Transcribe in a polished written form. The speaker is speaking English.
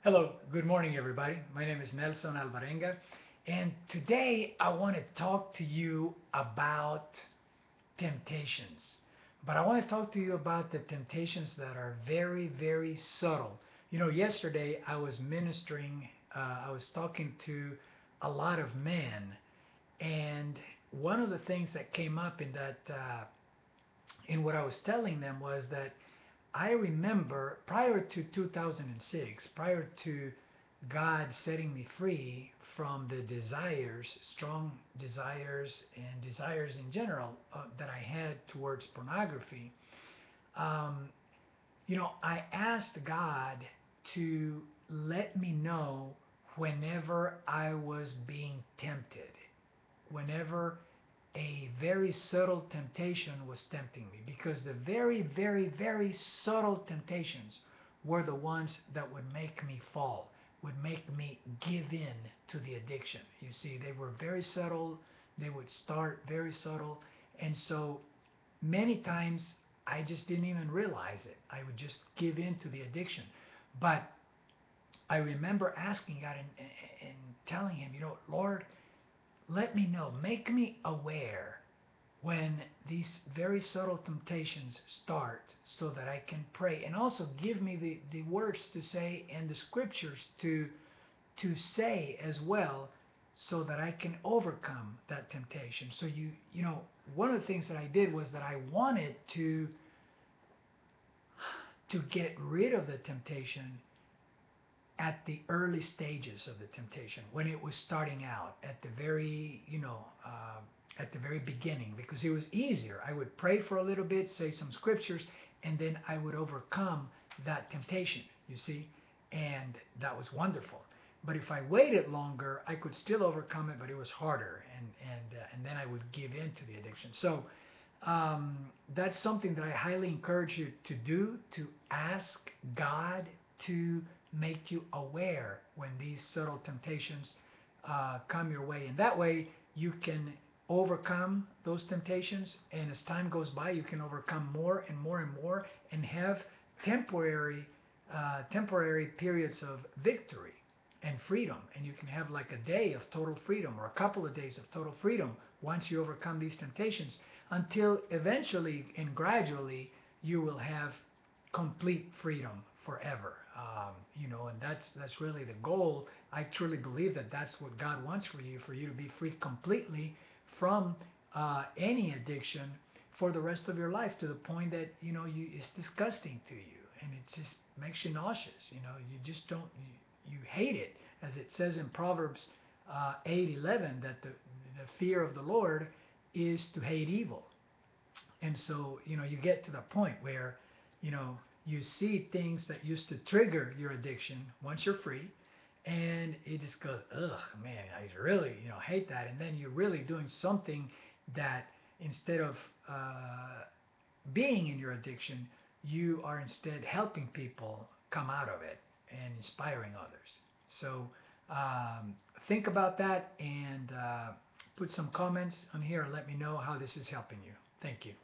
Hello, good morning, everybody. My name is Nelson Alvarenga, and today I want to talk to you about temptations. But I want to talk to you about the temptations that are very, very subtle. Yesterday I was ministering, I was talking to a lot of men, and one of the things that came up in what I was telling them was that I remember prior to 2006, prior to God setting me free from the desires, strong desires, and desires in general that I had towards pornography, um, I asked God to let me know whenever I was being tempted, whenever a very subtle temptation was tempting me, because the very, very, very subtle temptations were the ones that would make me fall, would make me give in to the addiction. You see, they were very subtle, they would start very subtle, and so many times I just didn't even realize it. I would just give in to the addiction. But I remember asking God and telling Him, Lord, let me know, make me aware when these very subtle temptations start so that I can pray, and also give me the words to say and the scriptures to say as well, so that I can overcome that temptation. So one of the things that I did was that I wanted to get rid of the temptation at the early stages of the temptation, when it was starting out, at the very beginning, because it was easier. I would pray for a little bit, say some scriptures, and then I would overcome that temptation, you see, and that was wonderful. But if I waited longer, I could still overcome it, but it was harder, and then I would give in to the addiction. So that's something that I highly encourage you to do, to ask God to make you aware when these subtle temptations come your way. And that way you can overcome those temptations. And as time goes by, you can overcome more and more and more, and have temporary periods of victory and freedom. And you can have like a day of total freedom, or a couple of days of total freedom, once you overcome these temptations, until eventually and gradually you will have complete freedom forever. And that's really the goal. I truly believe that that's what God wants for you to be free completely from any addiction for the rest of your life, to the point that it's disgusting to you, and it just makes you nauseous. You just don't, you hate it, as it says in Proverbs 8:11, that the fear of the Lord is to hate evil. And so, you get to the point where, you see things that used to trigger your addiction once you're free, and it just goes, ugh, man, I really, hate that. And then you're really doing something that, instead of being in your addiction, you are instead helping people come out of it and inspiring others. So think about that, and put some comments on here and let me know how this is helping you. Thank you.